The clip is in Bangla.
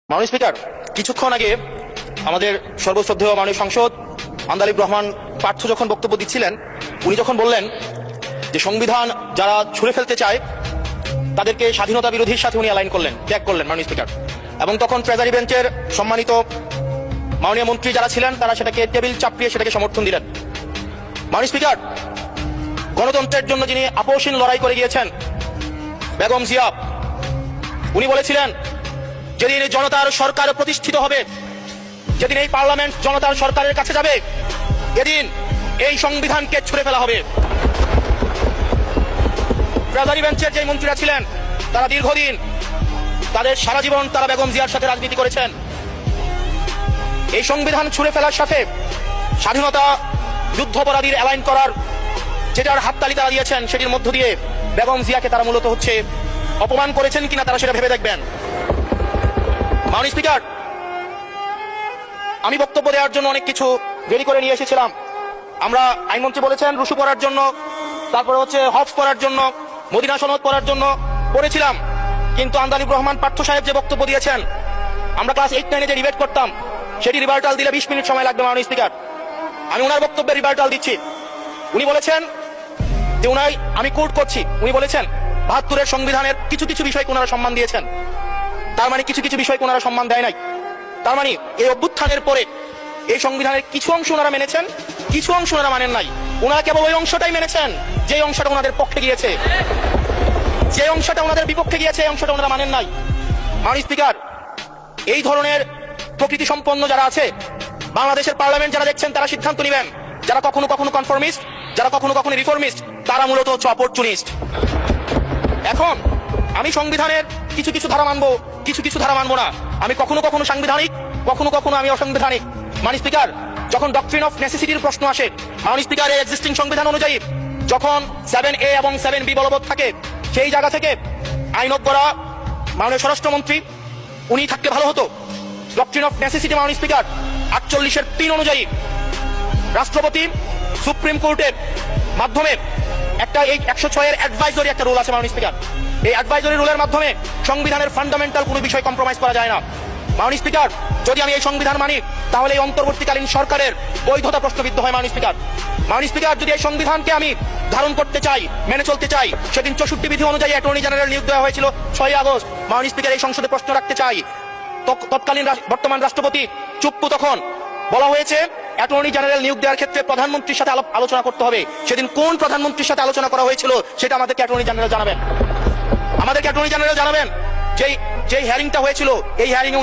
মাননীয় স্পিকার, কিছুক্ষণ আগে আমাদের সর্বশ্রদ্ধেয় মাননীয় সাংসদ আন্দালিব রহমান পার্থ যখন বক্তব্য দিচ্ছিলেন, উনি যখন বললেন যে সংবিধান যারা ছুঁড়ে ফেলতে চায় তাদেরকে স্বাধীনতা বিরোধীর সাথে উনি অ্যালাইন করলেন, ত্যাগ করলেন মাননীয় স্পিকার। এবং তখন ট্রেজারি বেঞ্চের সম্মানিত মাননীয় মন্ত্রী যারা ছিলেন তারা সেটাকে টেবিল চাপড়িয়ে সেটাকে সমর্থন দিলেন। মাননীয় স্পিকার, গণতন্ত্রের জন্য যিনি আপোষহীন লড়াই করে গিয়েছেন বেগম জিয়া, উনি বলেছিলেন যেদিন এই জনতার সরকার প্রতিষ্ঠিত হবে, যেদিন এই পার্লামেন্ট জনতার সরকারের কাছে যাবে, এদিন এই সংবিধানকে ছুঁড়ে ফেলা হবে। ট্রেজারি বেঞ্চের যে মন্ত্রীরা ছিলেন তারা দীর্ঘদিন, তাদের সারা জীবন তারা বেগম জিয়ার সাথে রাজনীতি করেছেন। এই সংবিধান ছুঁড়ে ফেলার সাথে স্বাধীনতা যুদ্ধাপরাধীর অ্যালাইন করার যেটার হাততালি তারা দিয়েছেন, সেটির মধ্য দিয়ে বেগম জিয়াকে তারা মূলত অপমান করেছেন কিনা তারা সেটা ভেবে দেখবেন। মাননীয় স্পিকার, আমি বক্তব্য দেওয়ার জন্য অনেক কিছু রেডি করে নিয়ে এসেছিলাম। আমরা আইনমন্ত্রী বলেছেন রুশু পড়ার জন্য, তারপরে হজ পড়ার জন্য, মদিনা সনদ পড়ার জন্য পড়েছিলাম। কিন্তু আন্দালিব রহমান পার্থ সাহেব যে বক্তব্য দিয়েছেন, আমরা ক্লাস 8-9 যে ডিবেট করতাম সেটি রিভার্টাল দিলে 20 মিনিট সময় লাগবে। মাননীয় স্পিকার, আমি ওনার বক্তব্যের রিভার্টাল দিচ্ছি। উনি বলেছেন যে আমি কোট করছি, উনি বলেছেন 72-এর সংবিধানের কিছু কিছু বিষয়কে ওনারা সম্মান দিয়েছেন। তার মানে কিছু কিছু বিষয়কে ওনারা সম্মান দেয় নাই। তার মানে এই অভ্যুত্থানের পরে এই সংবিধানের কিছু অংশ ওনারা মেনেছেন, কিছু অংশ ওনারা মানেন নাই। ওনারা কেবল ওই অংশটাই মেনেছেন যে অংশটা ওনাদের পক্ষে গিয়েছে, যে অংশটা ওনাদের বিপক্ষে গিয়েছে এই অংশটা ওনারা মানেন নাই। মাননীয় স্পিকার, এই ধরনের প্রকৃতি সম্পন্ন যারা আছে বাংলাদেশের পার্লামেন্ট, যারা দেখছেন তারা সিদ্ধান্ত নেবেন। যারা কখনো কখনো কনফর্মিস্ট, যারা কখনো কখনো রিফর্মিস্ট, তারা মূলত অপরচুনিস্ট। এখন আমি সংবিধানের কিছু কিছু ধারা মানবো, কিছু কিছু ধারা মানবো না। আমি কখনো কখনো সাংবিধানিক, কখনো কখনো আমি অসাংবিধানিক। মাননীয় স্পিকার, যখন ডক্ট্রিন অফ নেসেসিটির প্রশ্ন আসে, মাননীয় স্পিকার, এই এক্সিস্টিং সংবিধান অনুযায়ী যখন 7A এবং 7B বলবৎ থাকে, সেই জায়গা থেকে আইনত করা মাননীয় স্বরাষ্ট্রমন্ত্রী উনি থাকতে ভালো হতো। ডক্ট্রিন অফ নেসেসিটি মাননীয় স্পিকার 48-3 অনুযায়ী রাষ্ট্রপতি সুপ্রিম কোর্টের মাধ্যমে একটা এই 106-এর অ্যাডভাইজরি একটা রুল আছে মাননীয় স্পিকার। এই অ্যাডভাইজরি রুলের মাধ্যমে সংবিধানের ফান্ডামেন্টাল কোনো বিষয় কম্প্রোমাইজ করা যায় না। মাননীয় স্পিকার, যদি আমি এই সংবিধান মানি তাহলে এই অন্তর্বর্তীকালীন সরকারের বৈধতা প্রশ্নবিদ্ধ হয়। মাননীয় স্পিকার, মাননীয় স্পিকার, যদি এই সংবিধানকে আমি ধারণ করতে চাই, মেনে চলতে চাই, সেদিন 64 বিধি অনুযায়ী অ্যাটর্নি জেনারেল নিয়োগ দেওয়া হয়েছিল 6 আগস্ট। মাননীয় স্পিকার, এই সংসদে প্রশ্ন রাখতে চাই, তৎকালীন বর্তমান রাষ্ট্রপতি চুপ্পু, তখন বলা হয়েছে অ্যাটর্নি জেনারেল নিয়োগ দেওয়ার ক্ষেত্রে প্রধানমন্ত্রীর সাথে আলোচনা করতে হবে। সেদিন কোন প্রধানমন্ত্রীর সাথে আলোচনা করা হয়েছিল সেটা আমাদেরকে অ্যাটর্নি জেনারেল জানাবেন। আমাদেরকে অ্যাটর্নি জেনারেল জানাবেন। যেই হিয়ারিংটা হয়েছিল, এই হিয়ারিং এ